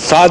7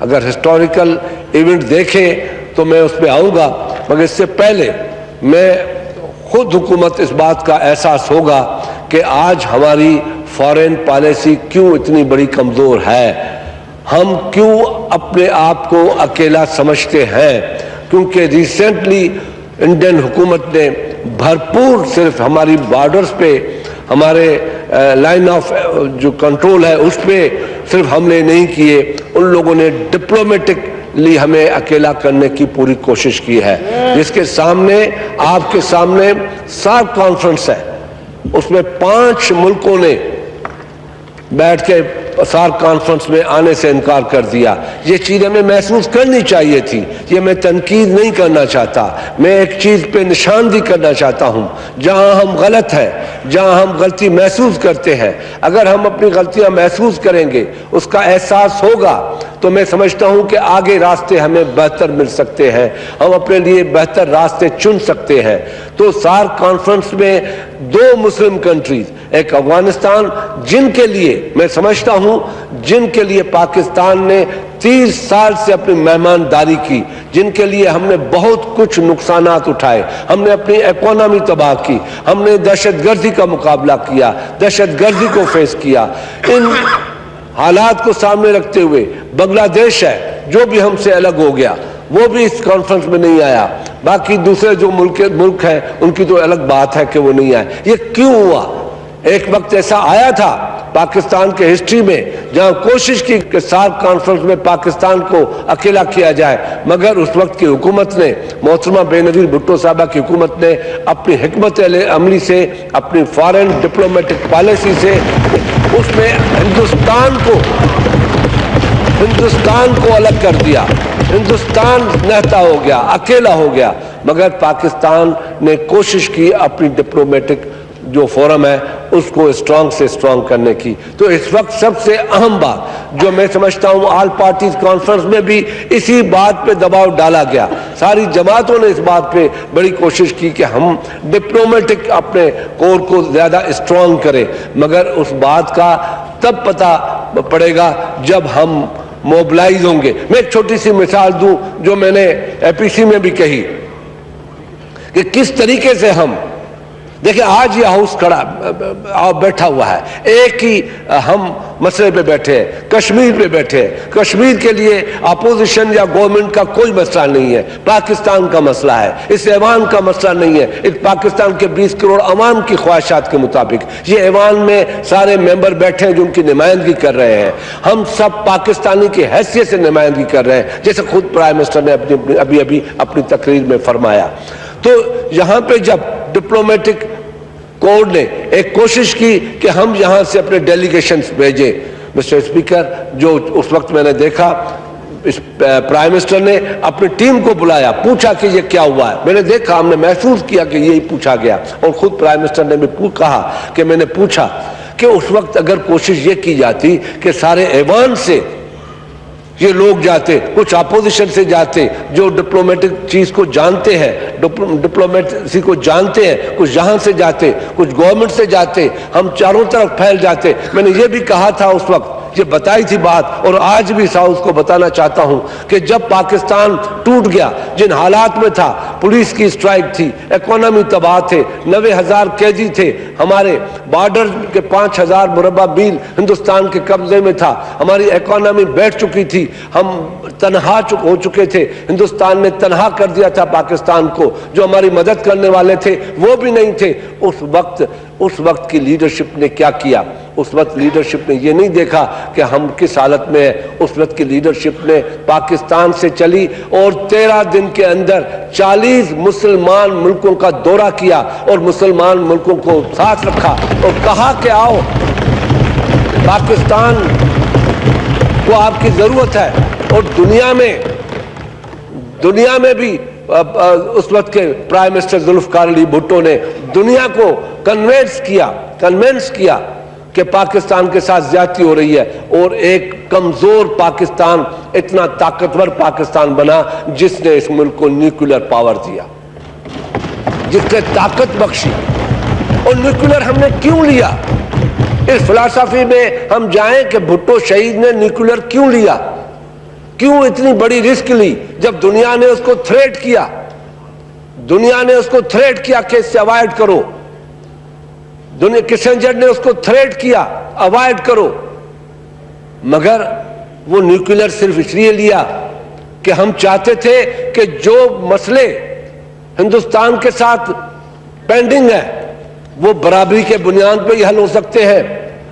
اگر historical event دیکھیں تو میں اس پہ آؤں گا، مگر اس سے پہلے میں خود حکومت اس بات کا احساس ہوگا کہ آج ہماری فارن پالیسی کیوں اتنی بڑی کمزور ہے، ہم کیوں اپنے آپ کو اکیلا سمجھتے ہیں، کیونکہ ریسنٹلی انڈین حکومت نے بھرپور صرف ہماری بارڈرز پہ، ہمارے لائن آف جو کنٹرول ہے اس پہ صرف حملے نہیں کیے، ان لوگوں نے ڈپلومیٹکلی ہمیں اکیلا کرنے کی پوری کوشش کی ہے، جس کے سامنے آپ کے سامنے سارک کانفرنس ہے، اس میں 5 ملکوں نے بیٹھ کے سارک کانفرنس میں آنے سے انکار کر دیا۔ یہ چیز ہمیں محسوس کرنی چاہیے تھی، یہ میں تنقید نہیں کرنا چاہتا، میں ایک چیز پہ نشاندہی کرنا چاہتا ہوں، جہاں ہم غلط ہیں، جہاں ہم غلطی محسوس کرتے ہیں، اگر ہم اپنی غلطیاں محسوس کریں گے، اس کا احساس ہوگا، تو میں سمجھتا ہوں کہ آگے راستے ہمیں بہتر مل سکتے ہیں، ہم اپنے لیے بہتر راستے چن سکتے ہیں۔ تو سارک کانفرنس میں 2 مسلم کنٹریز، ایک افغانستان، جن کے لیے میں سمجھتا ہوں جن کے لیے پاکستان نے 30 سال سے اپنی مہمانداری کی، جن کے لیے ہم نے بہت کچھ نقصانات اٹھائے، ہم نے اپنی اکانومی تباہ کی، ہم نے دہشت گردی کا مقابلہ کیا، دہشت گردی کو فیس کیا، ان حالات کو سامنے رکھتے ہوئے بنگلہ دیش ہے جو بھی ہم سے الگ ہو گیا، وہ بھی اس کانفرنس میں نہیں آیا، باقی دوسرے جو ملک ہیں ان کی تو الگ بات ہے کہ وہ نہیں آئے۔ یہ کیوں ہوا؟ ایک وقت ایسا آیا تھا پاکستان کے ہسٹری میں جہاں کوشش کی کہ سارک کانفرنس میں پاکستان کو اکیلا کیا جائے، مگر اس وقت کی حکومت نے، محترمہ بے نظیر بھٹو صاحبہ کی حکومت نے اپنی حکمت عملی سے، اپنی فارن ڈپلومیٹک پالیسی سے اس میں ہندوستان کو الگ کر دیا، ہندوستان نہتا ہو گیا، اکیلا ہو گیا، مگر پاکستان نے کوشش کی اپنی ڈپلومیٹک جو فورم ہے اس کو اسٹرانگ سے اسٹرانگ کرنے کی۔ تو اس وقت سب سے اہم بات جو میں سمجھتا ہوں آل پارٹیز کانفرنس میں بھی اسی بات پہ دباؤ ڈالا گیا، ساری جماعتوں نے اس بات پہ بڑی کوشش کی کہ ہم ڈپلومیٹک اپنے کور کو زیادہ اسٹرانگ کریں، مگر اس بات کا تب پتہ پڑے گا جب ہم موبلائز ہوں گے۔ میں ایک چھوٹی سی مثال دوں جو میں نے اے پی سی میں بھی کہی کہ کس طریقے سے ہم دیکھیں، آج یہ ہاؤس بیٹھا ہوا ہے، ایک ہی ہم مسئلے پہ بیٹھے ہیں، کشمیر پہ بیٹھے ہیں، کشمیر کے لیے اپوزیشن یا گورنمنٹ کا کوئی مسئلہ نہیں ہے، پاکستان کا مسئلہ ہے، اس ایوان کا مسئلہ نہیں ہے، اس پاکستان کے 20 کروڑ عوام کی خواہشات کے مطابق یہ ایوان میں سارے ممبر بیٹھے ہیں جو ان کی نمائندگی کر رہے ہیں، ہم سب پاکستانی کی حیثیت سے نمائندگی کر رہے ہیں، جیسے خود پرائم منسٹر نے ابھی اپنی تقریر میں فرمایا۔ تو یہاں پہ جب ڈپلومیٹک کوڈ نے ایک کوشش کی کہ ہم یہاں سے اپنے ڈیلیگیشنز بھیجیں، مسٹر اسپیکر، جو اس وقت میں نے دیکھا پرائم منسٹر نے اپنی ٹیم کو بلایا، پوچھا کہ یہ کیا ہوا ہے، میں نے دیکھا، ہم نے محسوس کیا کہ یہی پوچھا گیا، اور خود پرائم منسٹر نے بھی کہا کہ میں نے پوچھا کہ اس وقت اگر کوشش یہ کی جاتی کہ سارے ایوان سے یہ لوگ جاتے، کچھ اپوزیشن سے جاتے جو ڈپلومیٹک چیز کو جانتے ہیں، ڈپلومیسی کو جانتے ہیں، کچھ یہاں سے جاتے، کچھ گورنمنٹ سے جاتے، ہم چاروں طرف پھیل جاتے۔ میں نے یہ بھی کہا تھا اس وقت، یہ بتائی تھی بات، اور آج بھی ساؤتھ کو بتانا چاہتا ہوں کہ جب پاکستان ٹوٹ گیا، جن حالات میں تھا، پولیس کی اسٹرائک تھی، اکانومی تباہ تھے، 90,000 قیدی تھے، ہمارے بارڈر کے 5,000 مربع میل ہندوستان کے قبضے میں تھا، ہماری اکانومی بیٹھ چکی تھی، ہم تنہا ہو چکے تھے، ہندوستان نے تنہا کر دیا تھا پاکستان کو، جو ہماری مدد کرنے والے تھے وہ بھی نہیں تھے۔ اس وقت کی لیڈرشپ نے کیا کیا؟ اس وقت لیڈرشپ نے یہ نہیں دیکھا کہ ہم کس حالت میں ہیں، اس وقت کی لیڈرشپ نے پاکستان سے چلی اور 13 دن کے اندر 40 مسلمان ملکوں کا دورہ کیا اور مسلمان ملکوں کو ساتھ رکھا اور کہا کہ آؤ، پاکستان کو آپ کی ضرورت ہے۔ اور دنیا میں بھی اس وقت کے پرائم منسٹر ذوالفقار علی بھٹو نے دنیا کو کنونس کیا کہ پاکستان کے ساتھ زیادتی ہو رہی ہے، اور ایک کمزور پاکستان اتنا طاقتور پاکستان بنا جس نے اس ملک کو نیوکلیر پاور دیا، جس نے طاقت بخشی۔ اور نیوکلیر ہم نے کیوں لیا؟ اس فلسفی میں ہم جائیں کہ بھٹو شہید نے نیوکلیر کیوں لیا؟ کیوں اتنی بڑی رسک لی جب دنیا نے اس کو تھریٹ کیا، دنیا نے اس کو تھریٹ کیا کہ اس سے اوائڈ کرو، دنیا کسنجر نے اس کو تھریٹ کیا اوائڈ کرو، مگر وہ نیوکلیر صرف اس لیے لیا کہ ہم چاہتے تھے کہ جو مسئلے ہندوستان کے ساتھ پینڈنگ ہیں وہ برابری کے بنیاد پہ ہی حل ہو سکتے ہیں،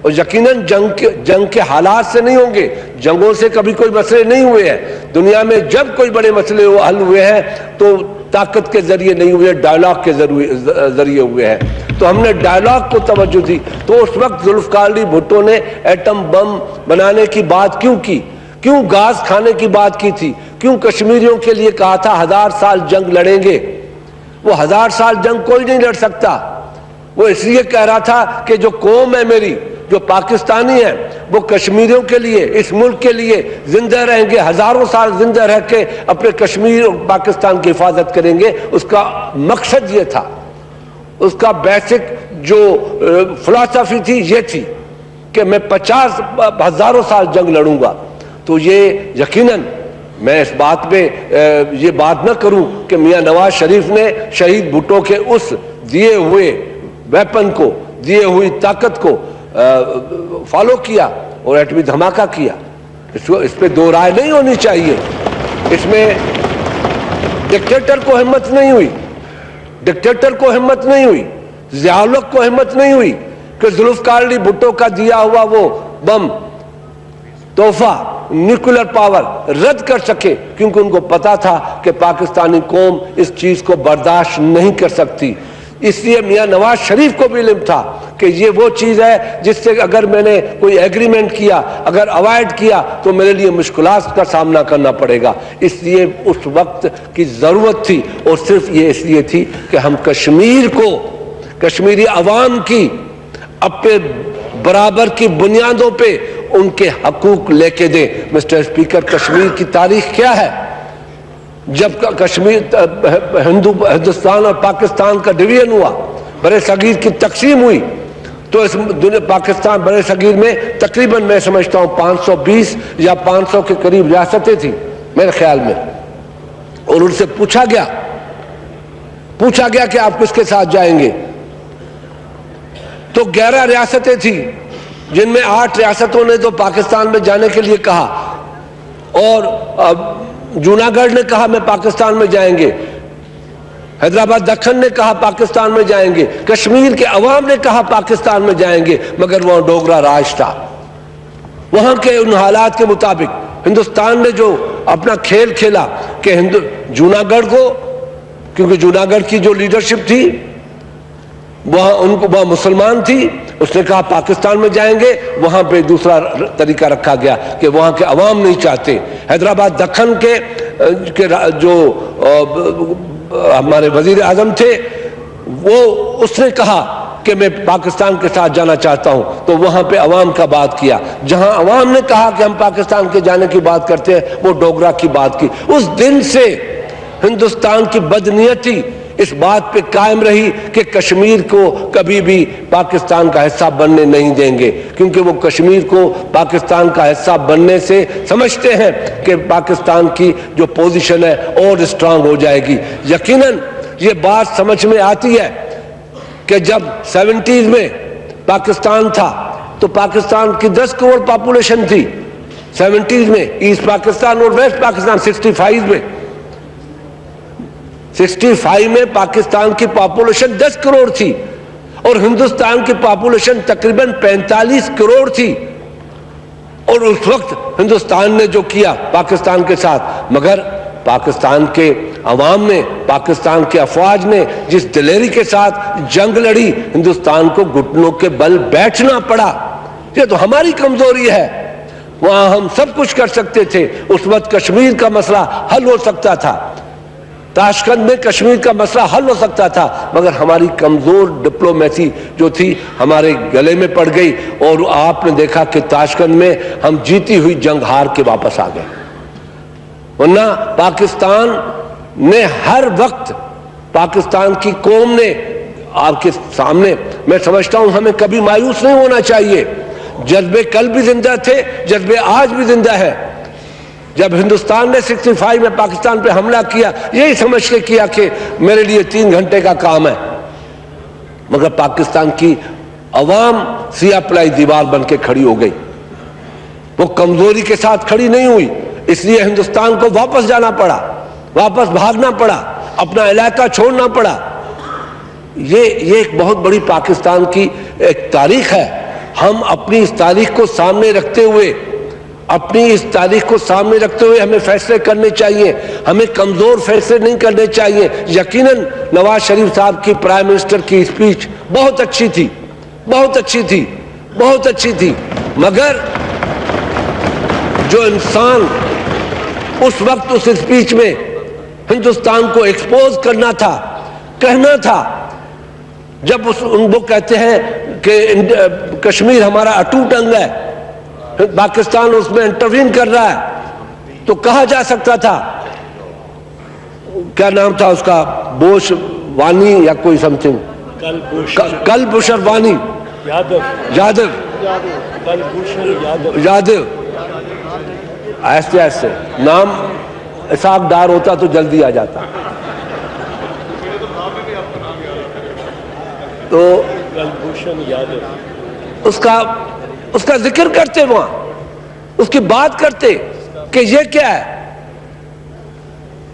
اور یقیناً جنگ کے حالات سے نہیں ہوں گے، جنگوں سے کبھی کوئی مسئلے نہیں ہوئے ہیں دنیا میں، جب کوئی بڑے مسئلے حل ہوئے ہیں تو طاقت کے ذریعے نہیں ہوئے، ڈائلاگ کے ذریعے ہوئے ہیں، تو ہم نے ڈائلاگ کو توجہ دی۔ تو اس وقت ذوالفقار علی بھٹو نے ایٹم بم بنانے کی بات کیوں کی، کیوں گاز کھانے کی بات کی تھی، کیوں کشمیریوں کے لیے کہا تھا 1000 سال جنگ لڑیں گے؟ وہ 1000 سال جنگ کوئی نہیں لڑ سکتا، وہ اس لیے کہہ رہا تھا کہ جو قوم ہے میری، جو پاکستانی ہیں، وہ کشمیریوں کے لیے، اس ملک کے لیے زندہ رہیں گے، ہزاروں سال زندہ رہ کے اپنے کشمیر اور پاکستان کی حفاظت کریں گے۔ اس کا مقصد یہ تھا، اس کا بیسک جو فلسفی تھی یہ تھی کہ میں 50,000 سال جنگ لڑوں گا۔ تو یہ یقیناً میں اس بات پہ یہ بات نہ کروں کہ میاں نواز شریف نے شہید بھٹو کے اس دیے ہوئے ویپن کو، دیے ہوئی طاقت کو فالو کیا اور ایٹمی دھماکہ کیا، اس پہ دو رائے نہیں ہونی چاہیے۔ اس میں ڈکٹیٹر کو ہمت نہیں ہوئی، ڈکٹیٹر کو ہمت نہیں ہوئی، ضیاء الحق کو ہمت نہیں ہوئی کہ ذوالفقار علی بھٹو کا دیا ہوا وہ بم تحفہ نیوکلیر پاور رد کر سکے، کیونکہ ان کو پتا تھا کہ پاکستانی قوم اس چیز کو برداشت نہیں کر سکتی۔ اس لیے میاں نواز شریف کو بھی علم تھا کہ یہ وہ چیز ہے جس سے اگر میں نے کوئی ایگریمنٹ کیا، اگر اوائڈ کیا تو میرے لیے مشکلات کا سامنا کرنا پڑے گا، اس لیے اس وقت کی ضرورت تھی، اور صرف یہ اس لیے تھی کہ ہم کشمیر کو، کشمیری عوام کی اپنے برابر کی بنیادوں پہ ان کے حقوق لے کے دیں۔ مسٹر اسپیکر، کشمیر کی تاریخ کیا ہے؟ جب کشمیر ہندوستان اور پاکستان کا ڈویژن ہوا، برے صغیر کی تقسیم ہوئی، تو اس پاکستان برے صغیر میں تقریباً میں سمجھتا ہوں 520 یا 500 کے قریب ریاستیں تھیں میرے خیال میں، اور ان سے پوچھا گیا کہ آپ کس کے ساتھ جائیں گے، تو 11 ریاستیں تھیں، جن میں 8 ریاستوں نے تو پاکستان میں جانے کے لیے کہا، اور جوناگڑھ نے کہا میں پاکستان میں جائیں گے، حیدرآباد دکن نے کہا پاکستان میں جائیں گے، کشمیر کے عوام نے کہا پاکستان میں جائیں گے، مگر وہاں ڈوگرا راج تھا۔ وہاں کے ان حالات کے مطابق ہندوستان نے جو اپنا کھیل کھیلا کہ جوناگڑھ کو، کیونکہ جوناگڑھ کی جو لیڈرشپ تھی وہاں مسلمان تھی، اس نے کہا پاکستان میں جائیں گے، وہاں پہ دوسرا طریقہ رکھا گیا کہ وہاں کے عوام نہیں چاہتے۔ حیدرآباد دکن کے جو ہمارے وزیر اعظم تھے اس نے کہا کہ میں پاکستان کے ساتھ جانا چاہتا ہوں، تو وہاں پہ عوام کا بات کیا۔ جہاں عوام نے کہا کہ ہم پاکستان کے جانے کی بات کرتے ہیں، وہ ڈوگرا کی بات کی۔ اس دن سے ہندوستان کی بدنیتی اس بات پہ قائم رہی کہ کشمیر کو کبھی بھی پاکستان کا حصہ بننے نہیں دیں گے، کیونکہ وہ کشمیر کو پاکستان کا حصہ بننے سے سمجھتے ہیں کہ پاکستان کی جو پوزیشن ہے اور اسٹرانگ ہو جائے گی۔ یقیناً یہ بات سمجھ میں آتی ہے کہ جب 70s میں پاکستان تھا تو پاکستان کی 10 کروڑ پاپولیشن تھی 70s میں، ایسٹ پاکستان اور ویسٹ پاکستان 65 میں 65 میں پاکستان کی پاپولیشن 10 کروڑ تھی اور ہندوستان کی پاپولیشن تقریباً 45 کروڑ تھی، اور اس وقت ہندوستان نے جو کیا پاکستان کے ساتھ، مگر پاکستان کے عوام نے، پاکستان کے افواج نے جس دلیری کے ساتھ جنگ لڑی، ہندوستان کو گھٹنوں کے بل بیٹھنا پڑا۔ یہ تو ہماری کمزوری ہے، وہاں ہم سب کچھ کر سکتے تھے، اس وقت کشمیر کا مسئلہ حل ہو سکتا تھا، تاشقند میں کشمیر کا مسئلہ حل ہو سکتا تھا، مگر ہماری کمزور ڈپلومیسی جو تھی ہمارے گلے میں پڑ گئی، اور آپ نے دیکھا کہ تاشقند میں ہم جیتی ہوئی جنگ ہار کے واپس آ گئے۔ ورنہ پاکستان نے ہر وقت، پاکستان کی قوم نے آپ کے سامنے، میں سمجھتا ہوں ہمیں کبھی مایوس نہیں ہونا چاہیے، جذبے کل بھی زندہ تھے، جذبے آج بھی زندہ ہے۔ جب ہندوستان نے 65 میں پاکستان پہ حملہ کیا یہی سمجھ کے کیا کہ میرے لیے 3 گھنٹے کا کام ہے، مگر پاکستان کی عوام سیاہ پلائی دیوار بن کے کھڑی ہو گئی، وہ کمزوری کے ساتھ کھڑی نہیں ہوئی، اس لیے ہندوستان کو واپس جانا پڑا، واپس بھاگنا پڑا، اپنا علاقہ چھوڑنا پڑا۔ یہ ایک بہت بڑی پاکستان کی ایک تاریخ ہے۔ ہم اپنی اس تاریخ کو سامنے رکھتے ہوئے ہمیں فیصلے کرنے چاہیے، ہمیں کمزور فیصلے نہیں کرنے چاہیے۔ یقیناً نواز شریف صاحب کی پرائم منسٹر کی اسپیچ بہت اچھی تھی، مگر جو انسان اس وقت اس اسپیچ میں ہندوستان کو ایکسپوز کرنا تھا، کہنا تھا، جب وہ کہتے ہیں کہ کشمیر ہمارا اٹوٹ انگ ہے، پاکستان اس میں انٹروین کر رہا ہے، تو کہا جا سکتا تھا، کیا نام تھا اس کا، بوش وانی یا کوئی سمتھنگ، کلبھوشن وانی، یادو، ایسے نام اسحاق ڈار ہوتا تو جلدی آ جاتا، تو اس کا ذکر کرتے، وہاں اس کی بات کرتے کہ یہ کیا ہے،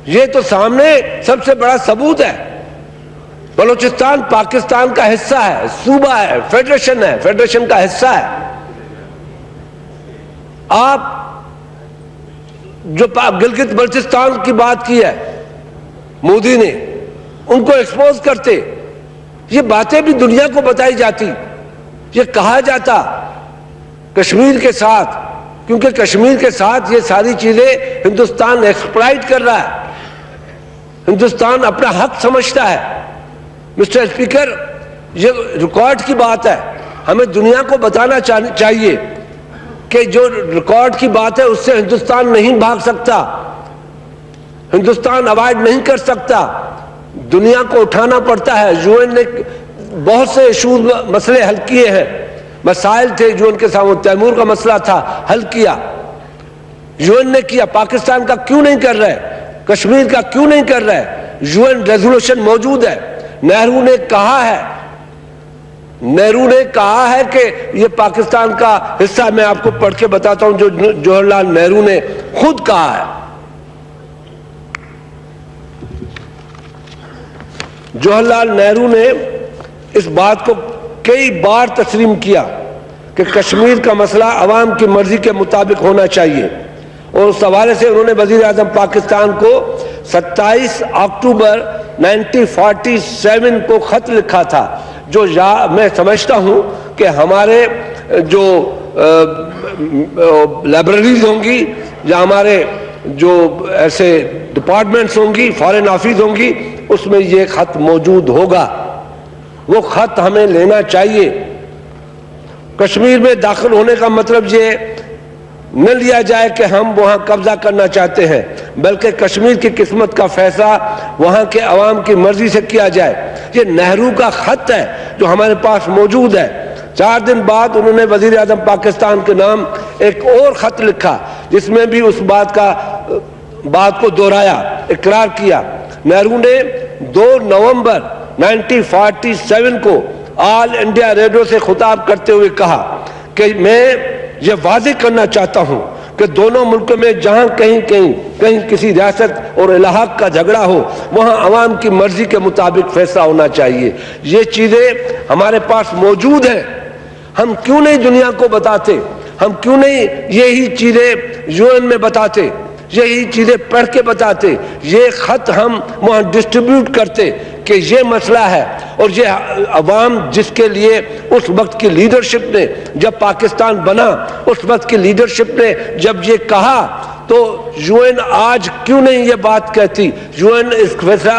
یہ تو سامنے سب سے بڑا ثبوت ہے، بلوچستان پاکستان کا حصہ ہے، صوبہ ہے، فیڈریشن کا حصہ ہے۔ آپ جو گلگت بلتستان کی بات کی ہے مودی نے، ان کو ایکسپوز کرتے، یہ باتیں بھی دنیا کو بتائی جاتی، یہ کہا جاتا کشمیر کے ساتھ، کیونکہ کشمیر کے ساتھ یہ ساری چیزیں ہندوستان ایکسپلائٹ کر رہا ہے، ہندوستان اپنا حق سمجھتا ہے۔ مسٹر اسپیکر، یہ ریکارڈ کی بات ہے، ہمیں دنیا کو بتانا چاہیے کہ جو ریکارڈ کی بات ہے اس سے ہندوستان نہیں بھاگ سکتا، ہندوستان اوائڈ نہیں کر سکتا، دنیا کو اٹھانا پڑتا ہے۔ یو این نے بہت سے ایشوز، مسئلے حل کیے ہیں، مسائل تھے جو ان کے سامنے، تیمور کا مسئلہ تھا، حل کیا، یو این نے کیا، پاکستان کا کیوں نہیں کر رہے، کشمیر کا کیوں نہیں کر رہے؟ یو این ریزولوشن موجود ہے، نہرو نے کہا ہے کہ یہ پاکستان کا حصہ، میں آپ کو پڑھ کے بتاتا ہوں جو جواہر لال نہرو نے خود کہا ہے۔ جواہر لال نہرو نے اس بات کو کئی بار تسلیم کیا کہ کشمیر کا مسئلہ عوام کی مرضی کے مطابق ہونا چاہیے، اور اس حوالے سے انہوں نے وزیر اعظم پاکستان کو 27 اکتوبر 1947 کو خط لکھا تھا، جو میں سمجھتا ہوں کہ ہمارے جو لائبریریز ہوں گی یا ہمارے جو ایسے ڈپارٹمنٹس ہوں گی، فارن آفس ہوں گی، اس میں یہ خط موجود ہوگا، وہ خط ہمیں لینا چاہیے۔ کشمیر میں داخل ہونے کا مطلب یہ نہ لیا جائے کہ ہم وہاں قبضہ کرنا چاہتے ہیں، بلکہ کشمیر کی قسمت کا فیصلہ وہاں کے عوام کی مرضی سے کیا جائے۔ یہ نہرو کا خط ہے جو ہمارے پاس موجود ہے۔ 4 دن بعد انہوں نے وزیر اعظم پاکستان کے نام ایک اور خط لکھا، جس میں بھی اس بات کو دہرایا، اقرار کیا۔ نہرو نے 2 نومبر 1947 کو آل انڈیا ریڈیو سے خطاب کرتے ہوئے کہا کہ میں یہ واضح کرنا چاہتا ہوں کہ دونوں ملکوں میں جہاں کہیں کسی ریاست اور الحاق کا جھگڑا ہو، وہاں عوام کی مرضی کے مطابق فیصلہ ہونا چاہیے۔ یہ چیزیں ہمارے پاس موجود ہیں، ہم کیوں نہیں دنیا کو بتاتے، ہم کیوں نہیں یہی چیزیں یو این میں بتاتے، یہی چیزیں پڑھ کے بتاتے، یہ خط ہم وہاں ڈسٹریبیوٹ کرتے کہ یہ مسئلہ ہے۔ اور یہ عوام جس کے لیے اس وقت کی لیڈرشپ نے، جب پاکستان بنا، اس وقت کی لیڈرشپ نے جب یہ کہا، تو یو این آج کیوں نہیں یہ بات کہتی، یو این اس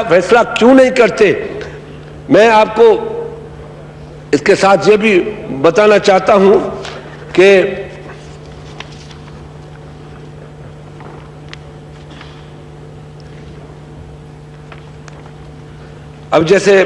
فیصلہ کیوں نہیں کرتے؟ میں آپ کو اس کے ساتھ یہ بھی بتانا چاہتا ہوں کہ اب جیسے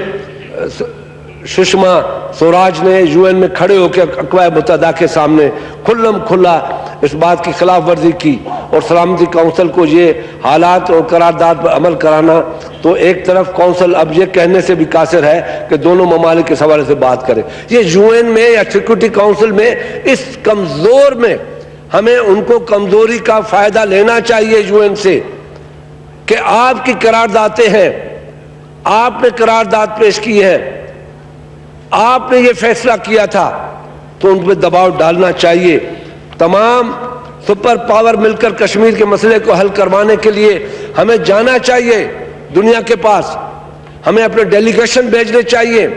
سشما سوراج نے یو این میں کھڑے ہو کے اقوام متحدہ کے سامنے کھلم کھلا اس بات کی خلاف ورزی کی اور سلامتی کونسل کو یہ حالات اور قرارداد پر عمل کرانا، تو ایک طرف کونسل اب یہ کہنے سے بھی قاصر ہے کہ دونوں ممالک اس حوالے سے بات کرے۔ یہ یو این میں یا سیکورٹی کونسل میں اس کمزور میں ہمیں ان کو کمزوری کا فائدہ لینا چاہیے یو این سے، کہ آپ کی قراردادیں ہیں، آپ نے قرارداد پیش کی ہے، آپ نے یہ فیصلہ کیا تھا، تو ان پہ دباؤ ڈالنا چاہیے۔ تمام سپر پاور مل کر کشمیر کے مسئلے کو حل کروانے کے لیے ہمیں جانا چاہیے دنیا کے پاس، ہمیں اپنے ڈیلیگیشن بھیجنے چاہیے،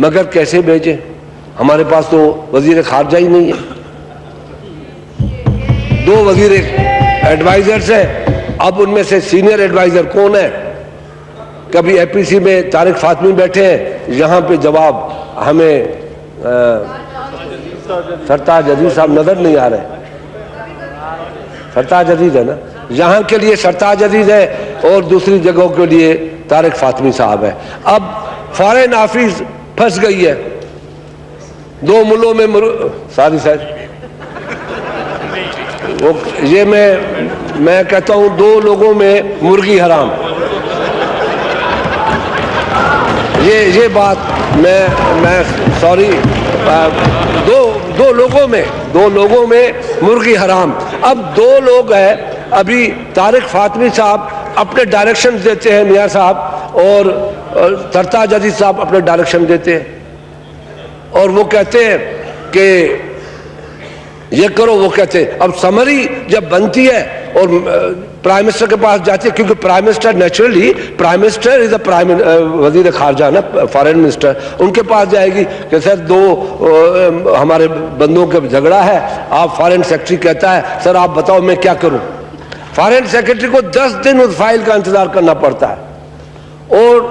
مگر کیسے بھیجیں؟ ہمارے پاس تو وزیر خارجہ ہی نہیں ہے، 2 وزیر ایڈوائزرز ہیں، اب ان میں سے سینئر ایڈوائزر کون ہے؟ کبھی اے پی سی میں طارق فاطمی بیٹھے ہیں، یہاں پہ جواب ہمیں سرتاج عزیز صاحب نظر نہیں آ رہے، سرتاج عزیز ہے نا، یہاں کے لیے سرتاج عزیز ہے اور دوسری جگہوں کے لیے طارق فاطمی صاحب ہے۔ اب فارن آفس پھنس گئی ہے 2 ملکوں میں ساری یہ میں کہتا ہوں 2 لوگوں میں مرغی حرام، یہ بات میں سوری، 2 لوگوں میں مرغی حرام۔ اب 2 لوگ ہیں، ابھی طارق فاطمی صاحب اپنے ڈائریکشن دیتے ہیں میاں صاحب، اور سرتاج عزیز صاحب اپنے ڈائریکشن دیتے ہیں، اور وہ کہتے ہیں کہ یہ کرو، وہ کہتے ہیں۔ اب سمری جب بنتی ہے اور پرائم منسٹر کے پاس جاتی ہے، کیونکہ prime minister naturally prime minister is a وزیر خارجہ نا، فارن منسٹر، ان کے پاس جائے گی کہ سر 2 ہمارے بندوں کا جھگڑا ہے، آپ فارن سیکرٹری کہتا ہے سر آپ بتاؤ میں کیا کروں۔ فارن سیکرٹری کو 10 دن اس فائل کا انتظار کرنا پڑتا ہے۔ اور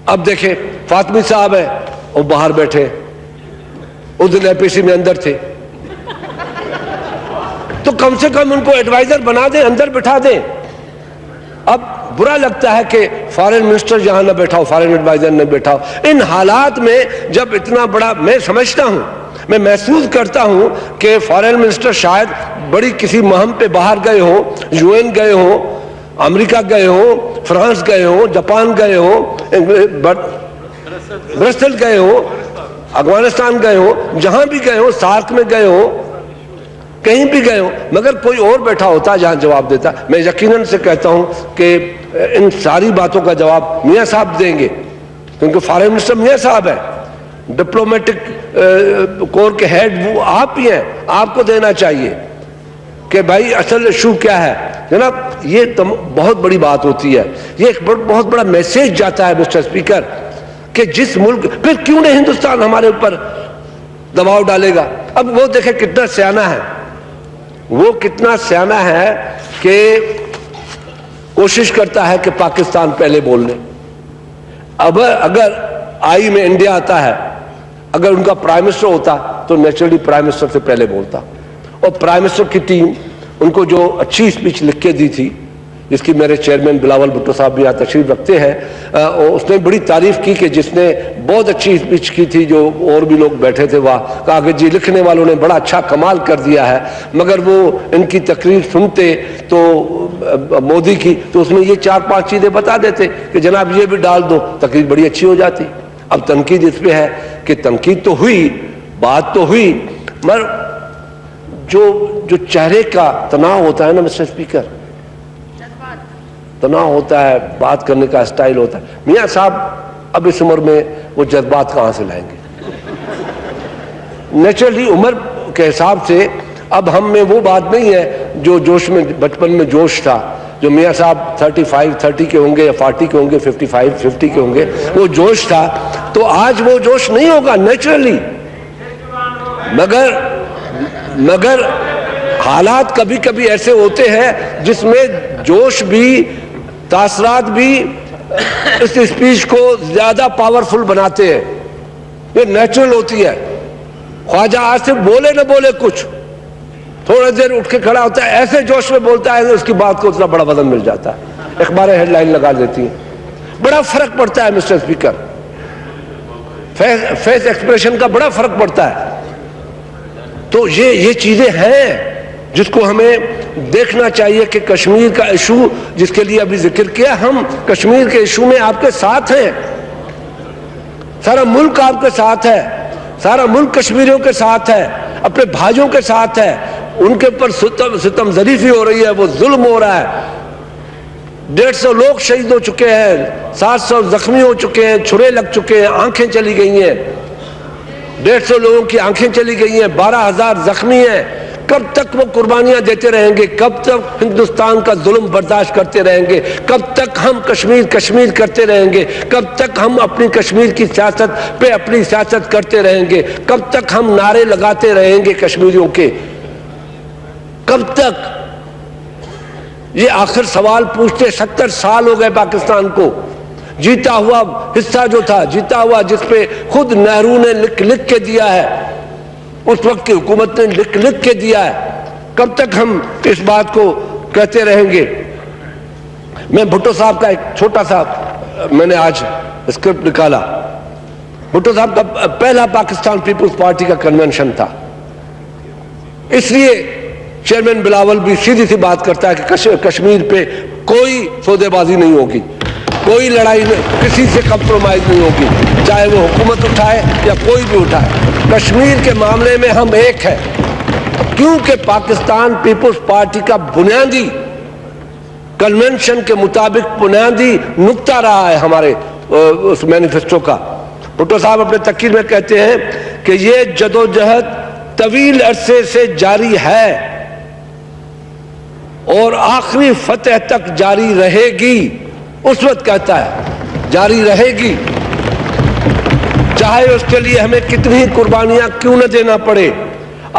اب دیکھیں فاطمی صاحب ہے وہ باہر بیٹھے، اس دن اے پی سی میں اندر تھے، تو کم سے کم ان کو ایڈوائزر بنا دیں، اندر بٹھا دیں۔ اب برا لگتا ہے کہ فارن منسٹر یہاں نہ بیٹھا ہو، فارن ایڈوائزر نہ بیٹھا ہو۔ ان حالات میں جب اتنا بڑا، میں سمجھتا ہوں، میں محسوس کرتا ہوں کہ فارن منسٹر شاید بڑی کسی مہم پہ باہر گئے ہوں، یو این گئے ہوں، امریکہ گئے ہوں، فرانس گئے ہوں، جاپان گئے ہوں، برسل گئے ہوں، افغانستان گئے ہوں، جہاں بھی گئے ہوں، سارک میں گئے ہوں، کہیں بھی گئے ہوں، مگر کوئی اور بیٹھا ہوتا جہاں جواب دیتا۔ میں یقیناً سے کہتا ہوں کہ ان ساری باتوں کا جواب میاں صاحب دیں گے، کیونکہ فارن منسٹر میاں صاحب ہے، ڈپلومیٹک کور کے ہیڈ وہ آپ ہی ہیں، آپ کو دینا چاہیے کہ بھائی اصل ایشو کیا ہے۔ جناب یہ بہت بڑی بات ہوتی ہے، یہ ایک بہت بڑا میسیج جاتا ہے مسٹر اسپیکر، کہ جس ملک، پھر کیوں نہیں ہندوستان ہمارے اوپر دباؤ ڈالے گا؟ اب وہ دیکھیں کتنا سیانہ ہے، وہ کتنا سیانہ ہے کہ کوشش کرتا ہے کہ پاکستان پہلے بول لے۔ اب اگر آئی میں انڈیا آتا ہے، اگر ان کا پرائم منسٹر ہوتا تو نیچرلی پرائم منسٹر سے پہلے بولتا، اور پرائم منسٹر کی ٹیم ان کو جو اچھی اسپیچ لکھ کے دی تھی، جس کی میرے چیئرمین بلاول بھٹو صاحب بھی یہاں تشریف رکھتے ہیں، اس نے بڑی تعریف کی کہ جس نے بہت اچھی اسپیچ کی تھی، جو اور بھی لوگ بیٹھے تھے وہاں، کہا کہ جی لکھنے والوں نے بڑا اچھا کمال کر دیا ہے، مگر وہ ان کی تقریر سنتے تو مودی کی، تو اس میں یہ 4-5 چیزیں بتا دیتے کہ جناب یہ بھی ڈال دو، تقریر بڑی اچھی ہو جاتی۔ اب تنقید اس پہ ہے کہ تنقید تو ہوئی، بات تو ہوئی، مگر جو چہرے کا تناؤ ہوتا ہے نا مسٹر اسپیکر، تناؤ ہوتا ہے، بات کرنے کا اسٹائل ہوتا ہے۔ میاں صاحب اب اس عمر میں وہ جذبات کہاں سے لائیں گے؟ نیچرلی عمر کے حساب سے اب ہم میں وہ بات نہیں ہے جو جوش میں بچپن میں جوش تھا، جو میاں صاحب 30 کے ہوں گے یا 40 کے ہوں گے، 50 کے ہوں گے، وہ جوش تھا، تو آج وہ جوش نہیں ہوگا نیچرلی۔ مگر حالات کبھی کبھی ایسے ہوتے ہیں جس میں جوش بھی، تاثرات بھی اس اسپیچ کو زیادہ پاورفل بناتے ہیں، یہ نیچرل ہوتی ہے۔ خواجہ آصف بولے نہ بولے کچھ، تھوڑا دیر اٹھ کے کھڑا ہوتا ہے، ایسے جوش میں بولتا ہے اس کی بات کو اتنا بڑا وزن مل جاتا ہے، اخباریں ہیڈ لائن لگا دیتی ہیں۔ بڑا فرق پڑتا ہے مسٹر اسپیکر، فیس ایکسپریشن کا بڑا فرق پڑتا ہے۔ تو یہ چیزیں ہیں جس کو ہمیں دیکھنا چاہیے کہ کشمیر کا ایشو جس کے لیے ابھی ذکر کیا، ہم کشمیر کے ایشو میں آپ کے ساتھ ہیں، سارا ملک آپ کے ساتھ ہے، سارا ملک کشمیریوں کے ساتھ ہے، اپنے بھائیوں کے ساتھ ہے، ان کے اوپر ستم ظریفی ہو رہی ہے، وہ ظلم ہو رہا ہے، 150 لوگ شہید ہو چکے ہیں، 700 زخمی ہو چکے ہیں، چھرے لگ چکے ہیں، آنکھیں چلی گئی ہیں، 150 لوگوں کی آنکھیں چلی گئی ہیں، 12,000 زخمی ہیں۔ کب تک وہ قربانیاں دیتے رہیں گے؟ کب تک ہندوستان کا ظلم برداشت کرتے رہیں گے؟ کب تک ہم کشمیر کرتے رہیں گے؟ کب تک ہم اپنی کشمیر کی سیاست پہ اپنی سیاست کرتے رہیں گے؟ کب تک ہم نعرے لگاتے رہیں گے کشمیریوں کے؟ کب تک؟ یہ آخر سوال پوچھتے 70 سال ہو گئے پاکستان کو۔ جیتا ہوا حصہ جو تھا، جیتا ہوا جس پہ خود نہرو نے لکھ کے دیا ہے، اس وقت کی حکومت نے لکھ کے دیا ہے، کب تک ہم اس بات کو کہتے رہیں گے؟ میں بھٹو صاحب کا ایک چھوٹا سا میں نے آج اسکرپٹ نکالا۔ بھٹو صاحب کا پہلا پاکستان پیپلز پارٹی کا کنونشن تھا، اس لیے چیئرمین بلاول بھی سیدھی سی بات کرتا ہے کہ کشمیر پہ کوئی سودے بازی نہیں ہوگی، کوئی لڑائی نہیں، کسی سے کمپرومائز نہیں ہوگی، چاہے وہ حکومت اٹھائے یا کوئی بھی اٹھائے۔ کشمیر کے معاملے میں ہم ایک ہیں، کیونکہ پاکستان پیپلز پارٹی کا بنیادی کنونشن کے مطابق بنیادی نقطہ رہا ہے ہمارے اس مینیفیسٹو کا۔ بھٹو صاحب اپنے تقریر میں کہتے ہیں کہ یہ جدوجہد طویل عرصے سے جاری ہے اور آخری فتح تک جاری رہے گی۔ اس وقت کہتا ہے جاری رہے گی، چاہے اس کے لیے ہمیں کتنی قربانیاں کیوں نہ دینا پڑے،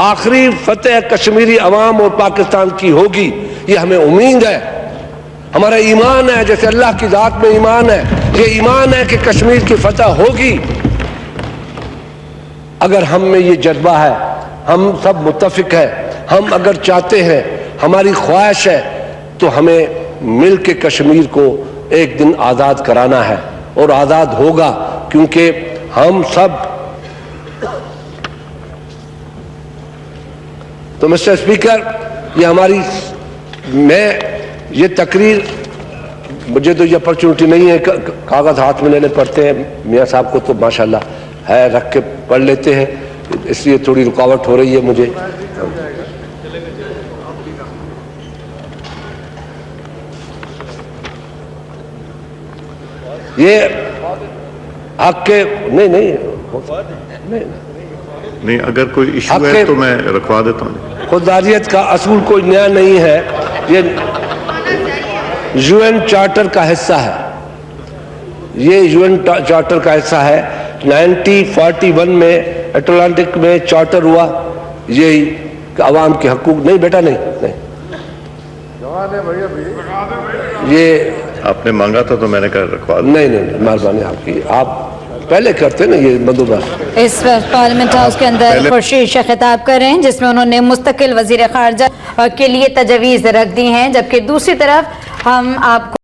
آخری فتح کشمیری عوام اور پاکستان کی ہوگی، یہ ہمیں امید ہے، ہمارا ایمان ہے، جیسے اللہ کی ذات میں ایمان ہے، یہ ایمان ہے کہ کشمیر کی فتح ہوگی۔ اگر ہم میں یہ جذبہ ہے، ہم سب متفق ہیں، ہم اگر چاہتے ہیں، ہماری خواہش ہے، تو ہمیں مل کے کشمیر کو ایک دن آزاد کرانا ہے، اور آزاد ہوگا، کیونکہ ہم سب۔ تو مسٹر اسپیکر، یہ ہماری یہ تقریر، مجھے تو یہ اپرچونٹی نہیں ہے، کاغذ ہاتھ میں لینے پڑتے ہیں، میاں صاحب کو تو ماشاءاللہ ہے، رکھ کے پڑھ لیتے ہیں، اس لیے تھوڑی رکاوٹ ہو رہی ہے مجھے۔ یہ حق کے نہیں، اگر کوئی ایشو ہے تو میں رکھوا دیتا ہوں۔ خودداریت کا اصول کوئی نیا نہیں ہے، یہ یو این چارٹر کا حصہ ہے، یہ یو این چارٹر کا حصہ ہے۔ 1941 میں اٹلانٹک میں چارٹر ہوا، یہی کہ عوام کے حقوق، نہیں بیٹا نہیں، یہ آپ نے مانگا تھا تو میں نے کہا رکھوا دیں۔ نہیں، مہربانی آپ کی، آپ پہلے کرتے نا یہ بندوبست۔ اس وقت پارلیمنٹ ہاؤس کے اندر خورشید شاہ خطاب کر رہے ہیں، جس میں انہوں نے مستقل وزیر خارجہ کے لیے تجویز رکھ دی ہیں، جبکہ دوسری طرف ہم آپ کو